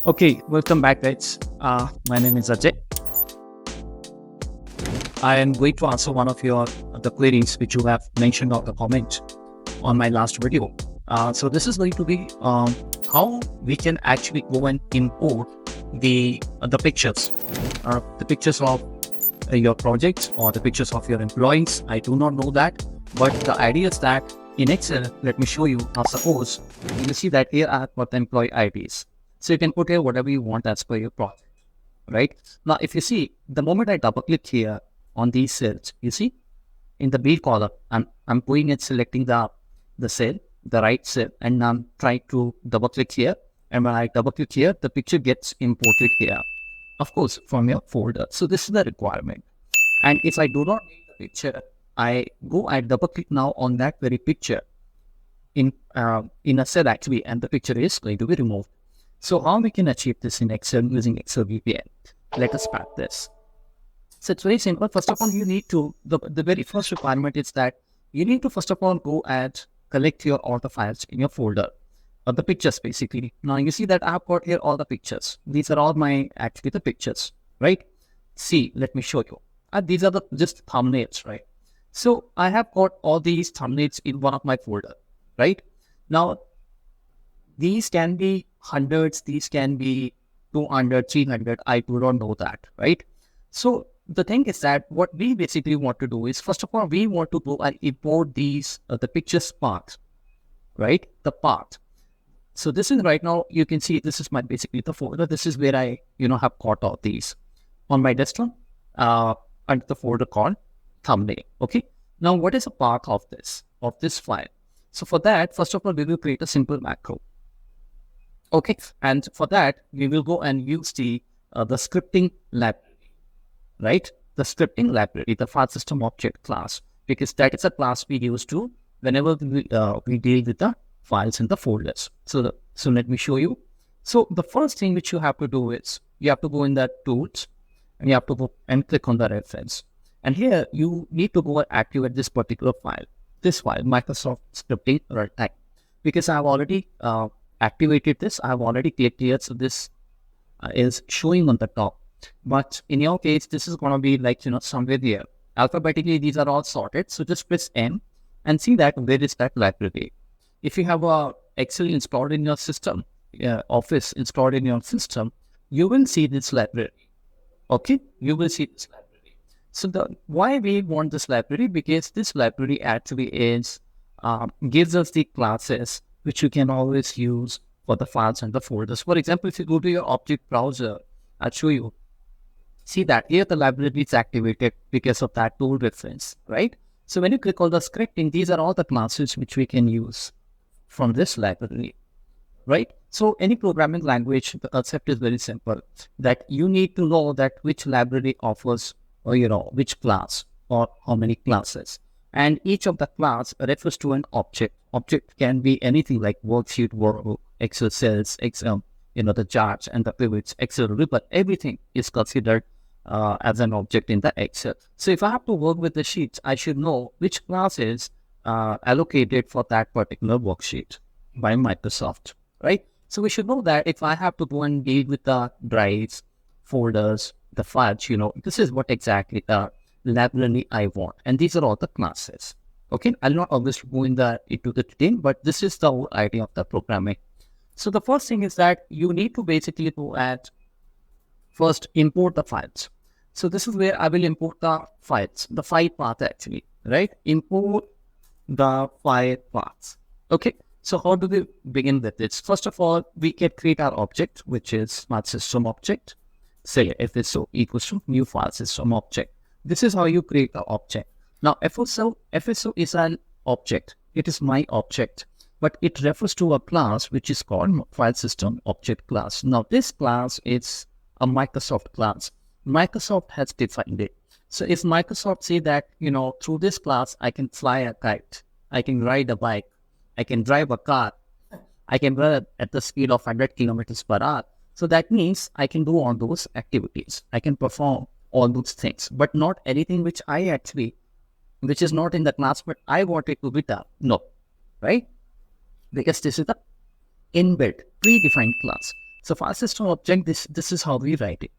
Okay, welcome back, guys. My name is Ajay. I am going to answer one of your the queries which you have mentioned on the comment on my last video. So this is going to be how we can actually go and import the pictures of your projects or the pictures of your employees. I do not know that, but the idea is that in Excel, let me show you. Suppose you see that here I have got the employee IDs. So you can put here whatever you want as per your project, right? Now, if you see, the moment I double click here on these cells, you see in the B column, I'm going and selecting the cell, the right cell, and I'm trying to double click here. And when I double click here, the picture gets imported here, of course, from your folder. So this is the requirement. And if I do not need the picture, I go and double click now on that very picture in a cell actually, and the picture is going to be removed. So how we can achieve this in Excel using Excel VPN? Let us start this. So it's very simple. First of all, you need to, the very first requirement is that you need to first of all go and collect all the files in your folder, or the pictures basically. Now you see that I've got here all the pictures. These are all actually the pictures, right? See, let me show you. These are just thumbnails, right? So I have got all these thumbnails in one of my folder, right? Now, these can be hundreds, these can be 200, 300, I do not know that, right? So the thing is that what we basically want to do is, first of all, we want to go and import these, the pictures path, right? The path. So this is right now, you can see this is basically the folder. This is where I, have got all these on my desktop, under the folder called thumbnail, okay? Now, what is a path of this file? So for that, first of all, we will create a simple macro. Okay, and for that, we will go and use the scripting library, right? The scripting library, the file system object class, because that is a class we use to whenever we deal with the files in the folders. So let me show you. So the first thing which you have to do is you have to go in the tools and you have to go and click on the reference. And here you need to go and activate this particular file, Microsoft Scripting Runtime, because I have already activated this. I have already clicked here, so this is showing on the top. But in your case, this is going to be like, somewhere there. Alphabetically, these are all sorted. So just press N and see that where is that library. If you have a Excel installed in your system, Office installed in your system, you will see this library. Okay, you will see this library. So why we want this library? Because this library actually gives us the classes which you can always use for the files and the folders. For example, if you go to your object browser, I'll show you. See that here the library is activated because of that tool reference, right? So when you click on the scripting, these are all the classes which we can use from this library, right? So any programming language, the concept is very simple, that you need to know that which library offers, or which class or how many classes. And each of the class refers to an object. Object can be anything like worksheet, workbook, Excel cells, Excel, the charts and the pivots, Excel ribbon, everything is considered as an object in the Excel. So if I have to work with the sheets, I should know which class is allocated for that particular worksheet by Microsoft, right? So we should know that if I have to go and deal with the drives, folders, the files, this is what exactly the library I want. And these are all the classes. Okay, I'll not obviously go into the detail, but this is the whole idea of the programming. So the first thing is that you need to basically go and first import the files. So this is where I will import the files, the file path actually, right? Import the file paths. Okay, so how do we begin with this? First of all, we can create our object, which is smart system object. Say FSO equals to new file system object. This is how you create the object. Now, FSO is an object. It is my object, but it refers to a class which is called file system object class. Now, this class is a Microsoft class. Microsoft has defined it. So if Microsoft say that, through this class, I can fly a kite, I can ride a bike, I can drive a car, I can run at the speed of 100 kilometers per hour. So that means I can do all those activities. I can perform all those things, but not anything which is not in the class, but I want it to be done. No, right? Because this is the inbuilt predefined class. So file system object, this is how we write it.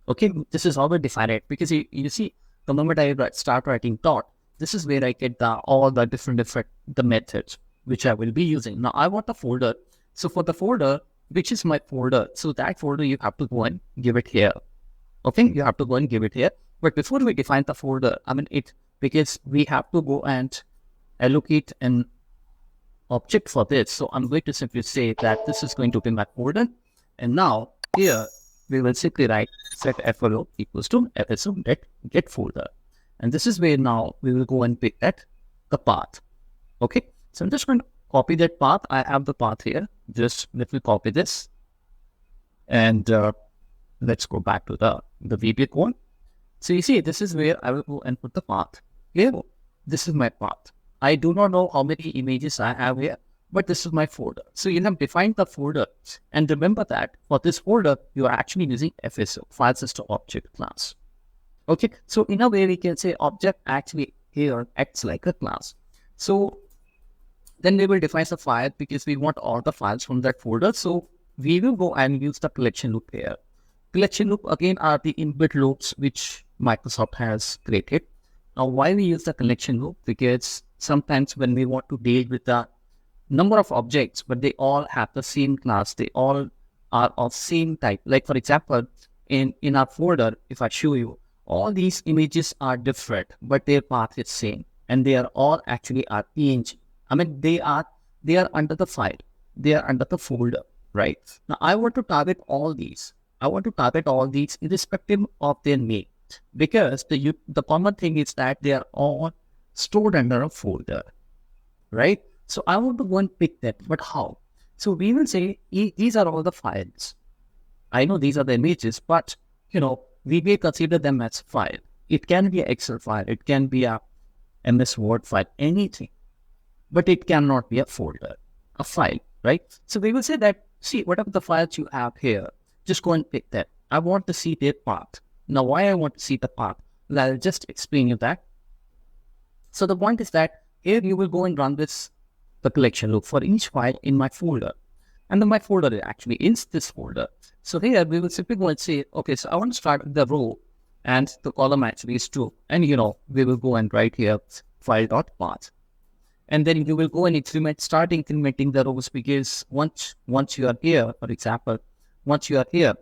Okay, this is how we define it, because you see, the moment I start writing dot, this is where I get all the different the methods which I will be using. Now I want a folder. So for the folder, which is my folder, so that folder you have to go and give it here. Okay, you have to go and give it here. But before we define the folder, because we have to go and allocate an object for this. So I'm going to simply say that this is going to be my folder. And now here we will simply write set FLO equals to FSO get folder. And this is where now we will go and pick the path. Okay, so I'm just going to copy that path. I have the path here. Just let me copy this. And let's go back to the VB code. So you see, this is where I will go and put the path. Here, this is my path. I do not know how many images I have here, but this is my folder. So you have defined the folder. And remember that for this folder, you are actually using FSO, file system object class. Okay, so in a way we can say object actually here acts like a class. So then we will define the file because we want all the files from that folder. So we will go and use the collection loop here. Collection loop again are the inbuilt loops which Microsoft has created. Now why we use the collection loop? Because sometimes when we want to deal with the number of objects, but they all have the same class, they all are of same type. Like for example, in our folder, if I show you, all these images are different, but their path is same, and they are all actually are PNG. They are under the file, they are under the folder, right? Now I want to target all these. I want to target all these irrespective of their name, because the common thing is that they are all stored under a folder, right? So I want to go and pick that, but how? So we will say these are all the files. I know these are the images, but we may consider them as file. It can be an Excel file, it can be a MS Word file, anything, but it cannot be a folder, a file, right? So we will say that, see, whatever the files you have here, just go and pick that. I want to see their path. Now, why I want to see the path? Well, I'll just explain you that. So the point is that here you will go and run the collection loop for each file in my folder. And then my folder actually is this folder. So here we will simply go and say, okay, so I want to start with the row and the column actually is 2. And we will go and write here file.path. And then you will go and start incrementing the rows, because once you are here, for example, once you are here,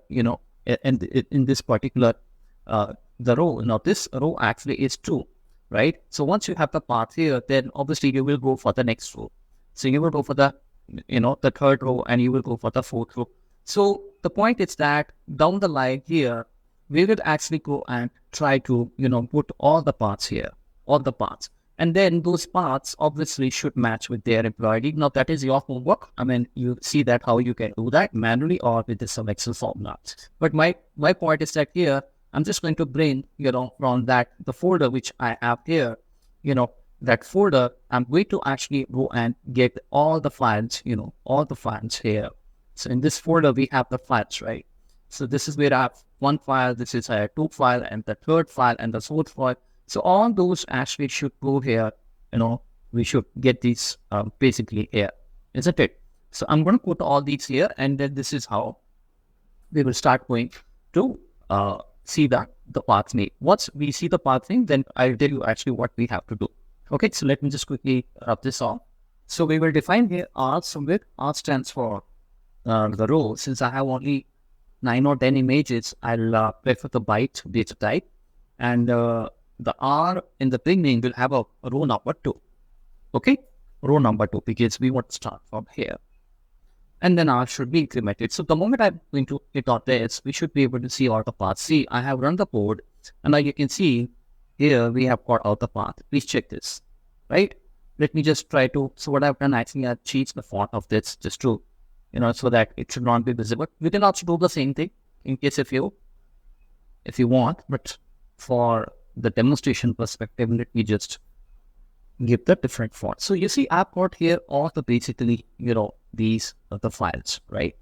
and in this particular, the row, now this row actually is 2, right? So once you have the path here, then obviously you will go for the next row. So you will go for the, the third row, and you will go for the fourth row. So the point is that down the line here, we will actually go and try to, put all the paths here, all the paths. And then those paths obviously should match with their employee. Now that is your homework. You see that how you can do that manually or with some Excel formula. But my point is that here, I'm just going to bring, from the folder which I have here, that folder, I'm going to actually go and get all the files, all the files here. So in this folder, we have the files, right? So this is where I have one file, this is a 2 file, and the third file, and the fourth file. So all those actually should go here, we should get these basically here, isn't it? So I'm going to put all these here, and then this is how we will start going to see the path name. Once we see the path name, then I'll tell you actually what we have to do. Okay, so let me just quickly rub this off. So we will define here R somewhere. R stands for the row. Since I have only 9 or 10 images, I'll prefer the byte data type. And the R in the beginning will have a row number 2. Okay, row number 2, because we want to start from here. And then R should be incremented. So the moment I'm going to hit on this, we should be able to see all the paths. See, I have run the code, and now you can see here we have got out the path. Please check this, right? Let me just try to, so what I've done, actually I've changed the font of this just to, so that it should not be visible. We can also do the same thing in case if you want, but for the demonstration perspective, let me just give the different font. So you see, I've got here all the basically, these are the files, right?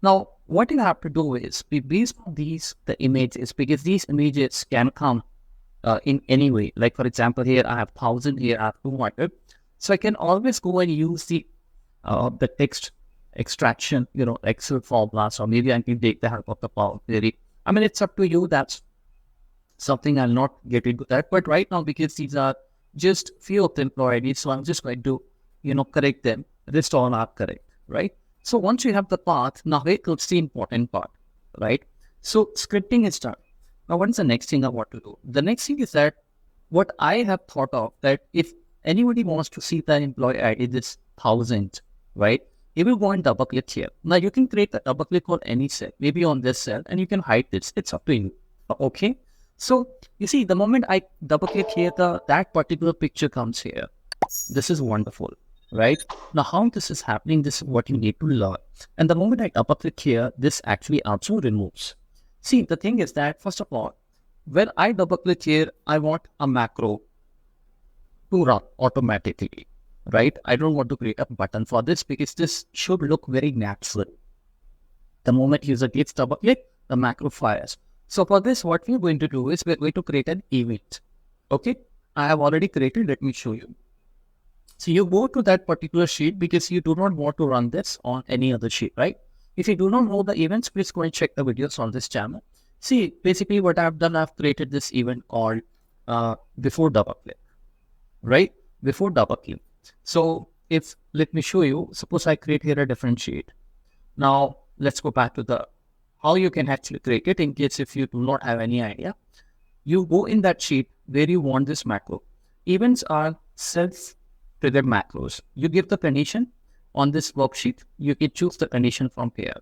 Now, what you have to do is be based on the images, because these images can come in any way. Like for example, here I have 1000, here I have 200. So I can always go and use the text extraction, Excel formulas, or maybe I can take the help of the Power Query. I mean, it's up to you. That's something I'll not get into that. But right now, because these are just few of the employee IDs, so I'm just going to, correct them. Rest all are correct, right? So once you have the path, now here comes the important part, right? So scripting is done. Now, what is the next thing I want to do? The next thing is that what I have thought of, that if anybody wants to see the employee ID, this 1,000, right? You will go and double click here. Now you can create a double click on any cell, maybe on this cell, and you can hide this. It's up to you. Okay. So you see, the moment I double click here, that particular picture comes here. This is wonderful, right? Now how this is happening, this is what you need to learn. And the moment I double click here, this actually also removes. See, the thing is that, first of all, when I double click here, I want a macro to run automatically, right? I don't want to create a button for this because this should look very natural. The moment user gets double click, the macro fires. So for this, what we're going to do is we're going to create an event. Okay, I have already created. Let me show you. So you go to that particular sheet because you do not want to run this on any other sheet, right? If you do not know the events, please go and check the videos on this channel. See, basically what I've done, I've created this event called before double click, right? Before double click. So let me show you, suppose I create here a different sheet. Now let's go back to how you can actually create it in case if you do not have any idea. You go in that sheet where you want this macro. Events are self-triggered macros. You give the condition on this worksheet. You can choose the condition from here.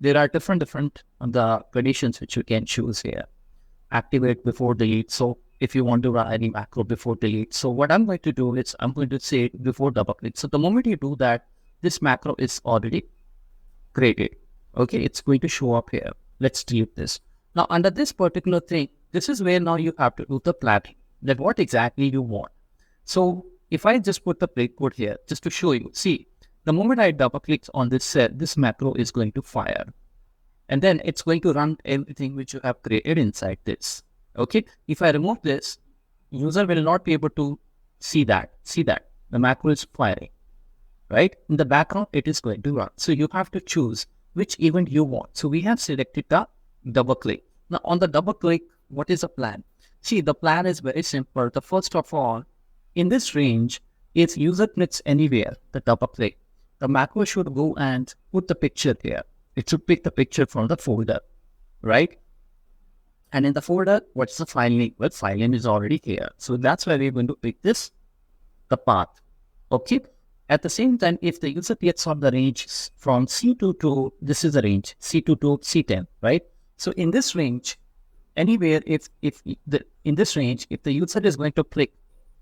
There are different the conditions which you can choose here. Activate before delete. So if you want to run any macro before delete. So what I'm going to do is I'm going to say before double click. So the moment you do that, this macro is already created. Okay, it's going to show up here. Let's delete this. Now, under this particular thing, this is where now you have to do the planning, that what exactly you want. So if I just put the breakcode here, just to show you, see, the moment I double click on this cell, this macro is going to fire. And then it's going to run everything which you have created inside this. Okay, if I remove this, user will not be able to see that. The macro is firing, right? In the background, it is going to run. So you have to choose which event you want. So we have selected the double click. Now on the double click, what is the plan? See, the plan is very simple. The first of all, in this range, if user clicks anywhere, the double click, the macro should go and put the picture here. It should pick the picture from the folder, right? And in the folder, what's the file name? Well, file name is already here. So that's why we're going to pick the path. Okay. At the same time, if the user gets on the range from C2 to, this is the range, C2 to C10, right? So in this range, anywhere, in this range, if the user is going to click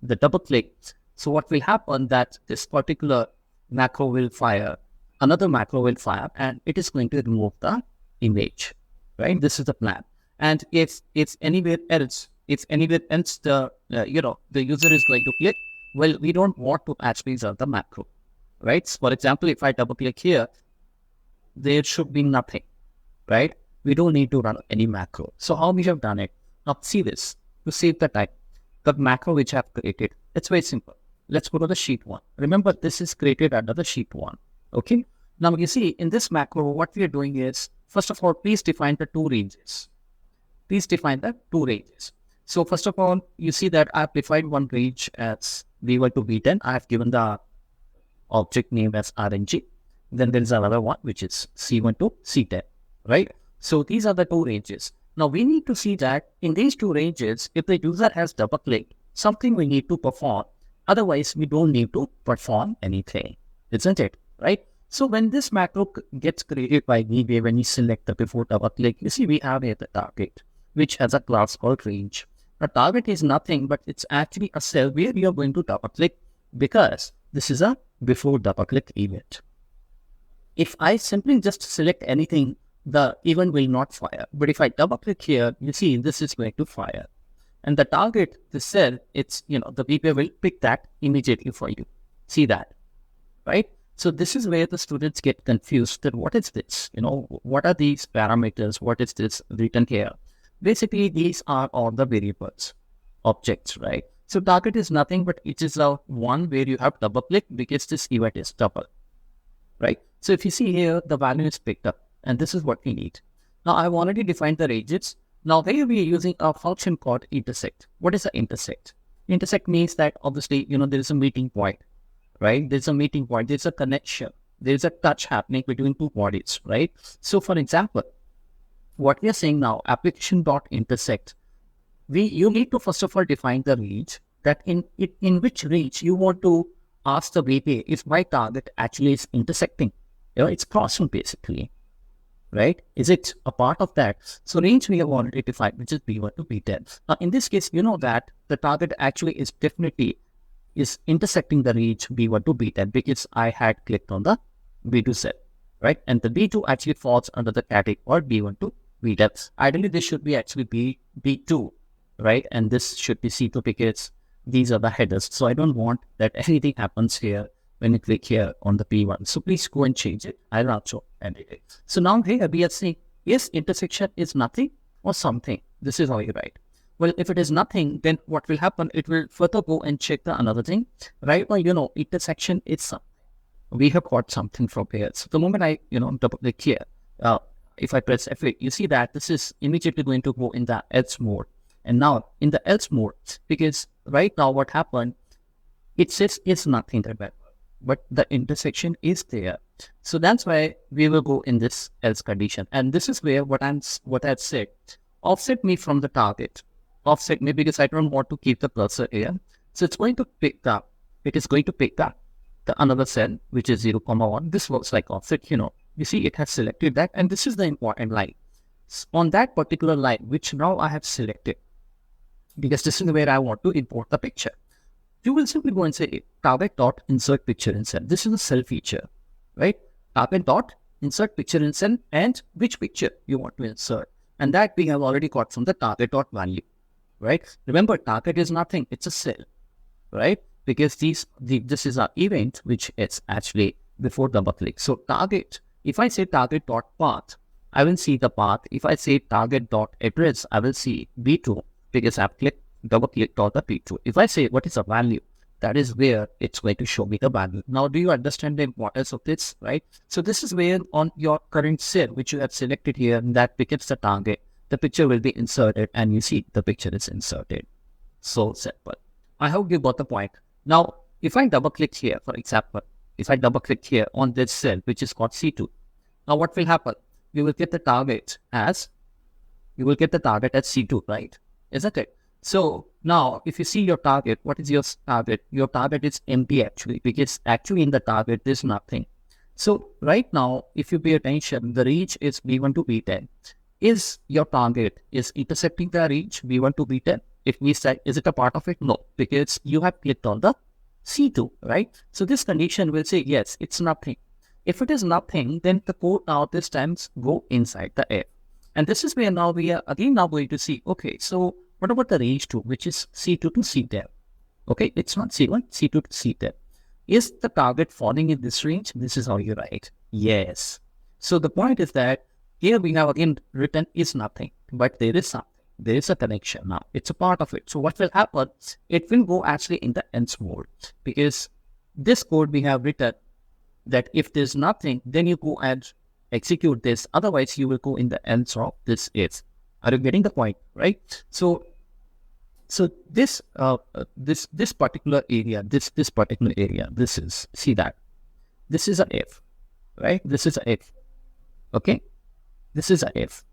the double click, so what will happen that this particular macro will fire, another macro will fire, and it is going to remove the image, right? This is the plan. And if anywhere else, the user is going to click, well, we don't want to actually run the macro, right? So for example, if I double click here, there should be nothing, right? We don't need to run any macro. So how we have done it? Now see this, to save the time, the macro which I have created, it's very simple. Let's go to the sheet 1. Remember, this is created under the sheet 1, okay? Now you see, in this macro, what we are doing is, first of all, please define the two ranges. So first of all, you see that I've defined one range as V1 to V10. I have given the object name as RNG. Then there is another one, which is C1 to C10, right? So these are the two ranges. Now we need to see that in these two ranges, if the user has double clicked, something we need to perform. Otherwise, we don't need to perform anything, isn't it? Right? So when this macro gets created by VBA, when you select the before double click, you see we have here the target, which has a class called range. The target is nothing, but it's actually a cell where we are going to double click because this is a before double click event. If I simply just select anything, the event will not fire. But if I double click here, you see this is going to fire. And the target, the cell, it's, the VBA will pick that immediately for you. See that, right? So this is where the students get confused that what is this? What are these parameters? What is this written here? Basically, these are all the variables, objects, right? So target is nothing, but it is a one where you have double click because this event is double, right? So if you see here, the value is picked up, and this is what we need. Now I've already defined the ranges. Now here we are using a function called intersect. What is the intersect? Intersect means that obviously, there is a meeting point, right? There's a meeting point, there's a connection, there's a touch happening between two bodies, right? So for example, what we are saying now, application.intersect, you need to first of all define the range, that in which range you want to ask the VPA if my target actually is intersecting. It's crossing basically, right? Is it a part of that? So range we have already defined, which is B1 to B10. Now in this case, you know that the target actually is definitely is intersecting the range B1 to B10 because I had clicked on the B2 cell, right? And the B2 actually falls under the category or B1 to B10. Ideally, this should be actually B2, right? And this should be C2 because these are the headers. So I don't want that anything happens here when you click here on the P1. So please go and change it. I'll also edit it. So now here we are saying, yes, intersection is nothing or something. This is how you write. Well, if it is nothing, then what will happen? It will further go and check the another thing. Right now, intersection is something. We have got something from here. So the moment I, double click here, if I press F8, you see that this is immediately going to go in the else mode. And now in the else mode, because right now what happened, it says it's nothing, remember, but the intersection is there. So that's why we will go in this else condition. And this is where what I've said, offset me from the target. Offset me because I don't want to keep the cursor here. So it's going to pick up, it is going to pick up the another cell, which is 0,1. This works like offset, you see it has selected that. And this is the important line. On that particular line, which now I have selected, because this is where I want to import the picture. You will simply go and say target.insert picture in cell. This is a cell feature, right? Target.insert picture in cell and which picture you want to insert. And that we have already got from the target.value, right? Remember, target is nothing, it's a cell, right? Because this is our event, which is actually before double click. So target, if I say target.path, I will see the path. If I say target.address, I will see B2 because I've double clicked on the P2. If I say what is a value, that is where it's going to show me the value. Now, do you understand the importance of this, right? So this is where on your current cell, which you have selected here, that becomes the target, the picture will be inserted and you see the picture is inserted. So simple. I hope you got the point. Now, if I double click here, for example, if I double click here on this cell, which is called C2, now what will happen? You will get the target as C2, right? Isn't it? So now, if you see your target, what is your target? Your target is empty actually, because actually in the target, there's nothing. So right now, if you pay attention, the range is B1 to B10. Is your target is intersecting the range B1 to B10? It means that, is it a part of it? No, because you have clicked on the C2, right? So this condition will say, yes, it's nothing. If it is nothing, then the code now this time go inside the F. And this is where now we are again now going to see, okay, so what about the range 2, which is C2 to C10? Okay, it's not C1, C2 to C10. Is the target falling in this range? This is how you write. Yes. So the point is that here we have again written is nothing, but there is something. There is a connection now. It's a part of it. So what will happen? It will go actually in the else mode, because this code we have written that if there's nothing, then you go and execute this. Otherwise, you will go in the else of this is. Are you getting the point, right? So this this particular area, this is, see that this is a if, right? This is a if, okay? This is a if,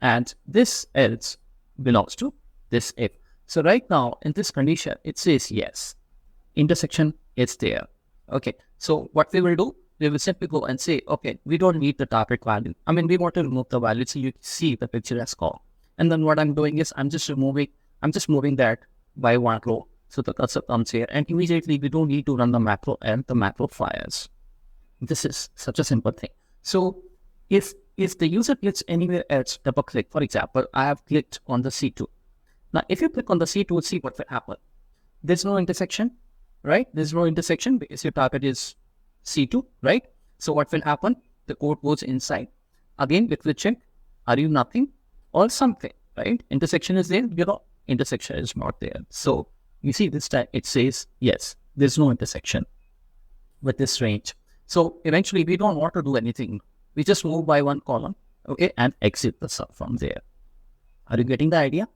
and this else belongs to this if. So right now in this condition, it says yes, intersection is there. Okay, so what we will do, we will simply go and say, okay, we don't need the target value. I mean, we want to remove the value so you see the picture as called. And then what I'm doing is I'm just moving that by one row. So the cursor comes here and immediately we don't need to run the macro and the macro fires. This is such a simple thing. So if the user clicks anywhere else, double click, for example, I have clicked on the C2. Now, if you click on the C2, see what will happen. There's no intersection, right? There's no intersection because your target is C2, right? So what will happen? The code goes inside. Again, it will check, are you nothing or something, right? Intersection is there, intersection is not there. So you see this time it says, yes, there's no intersection with this range. So eventually we don't want to do anything. We just move by one column, okay, and exit the sub from there. Are you getting the idea?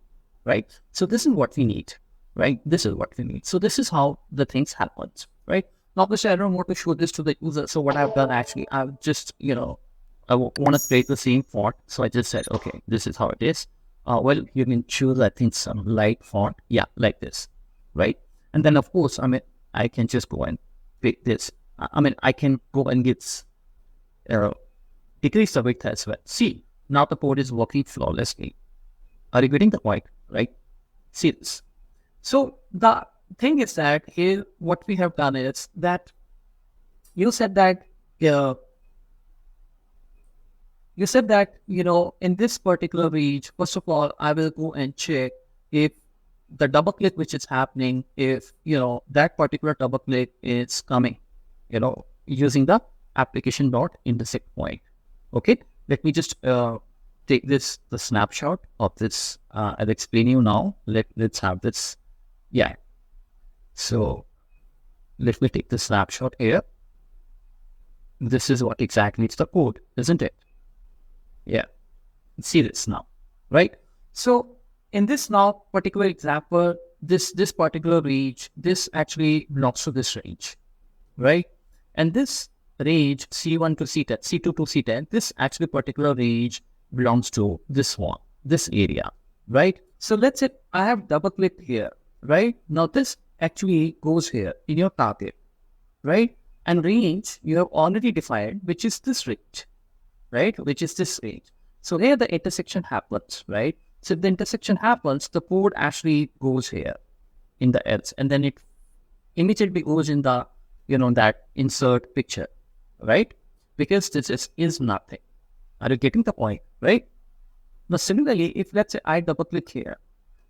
Right? So this is what we need, right? This is what we need. So this is how the things happens, right? Now, obviously, I don't want to show this to the user. So what I've done actually, I've just, I want to create the same font. So I just said, okay, this is how it is. Well, you can choose, I think, some light font. Yeah, like this, right? And then, of course, I can just go and pick this. I can go and get decrease the width as well. See, now the code is working flawlessly. Are you getting the point, right? See this. So the thing is that here, what we have done is that you said that uh, in this particular reach, first of all, I will go and check if the double click which is happening, if that particular double click is coming, using the application dot intersect point. Okay, let me just take the snapshot of this. I'll explain you now. Let's have this. Yeah. So let me take the snapshot here. This is what exactly is the code, isn't it? Yeah. See this now, right? So in this now particular example, this particular range, this actually belongs to this range, right? And this range C1 to C10, C2 to C10, this actually particular range belongs to this one, this area, right? So let's say I have double clicked here, right? Now this actually goes here in your target, right? And range you have already defined, which is this range, right? Which is this range. So here the intersection happens, right? So if the intersection happens, the code actually goes here in the else, and then it immediately goes in the, that insert picture, right? Because this is nothing. Are you getting the point, right? Now, similarly, if let's say I double click here,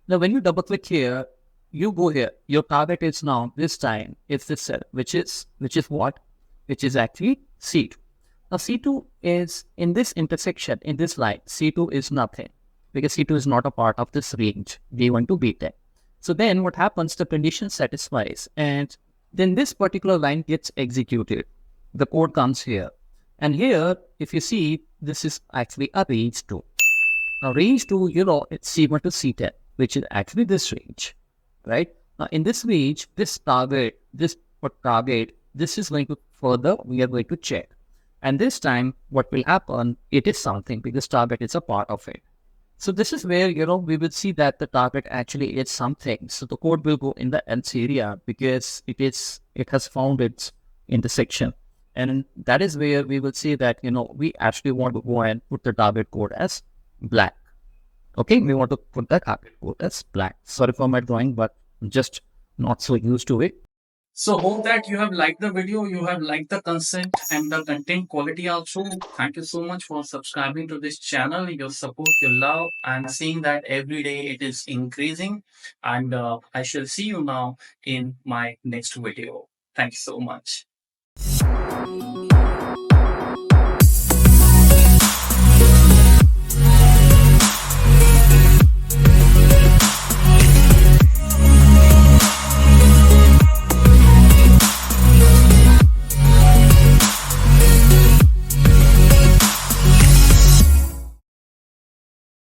now when you double click here, you go here, your target is now this time, it's this cell, which is what? Which is actually C2. Now, C2 is in this intersection, in this line, C2 is nothing because C2 is not a part of this range, B1 to B10. So then what happens, the condition satisfies, and then this particular line gets executed. The code comes here. And here, if you see, this is actually a range 2. Now, range 2, it's C1 to C10, which is actually this range, right? Now, in this range, this target, this is going to further, we are going to check. And this time, what will happen, it is something because target is a part of it. So this is where, we will see that the target actually is something. So the code will go in the else area because it has found its intersection. And that is where we will see that, we actually want to go and put the target code as black. Okay, we want to put the target code as black. Sorry for my drawing, but I'm just not so used to it. So hope that you have liked the video, you have liked the content and the content quality also. Thank you so much for subscribing to this channel. Your support, your love, and seeing that every day it is increasing. And I shall see you now in my next video. Thank you so much.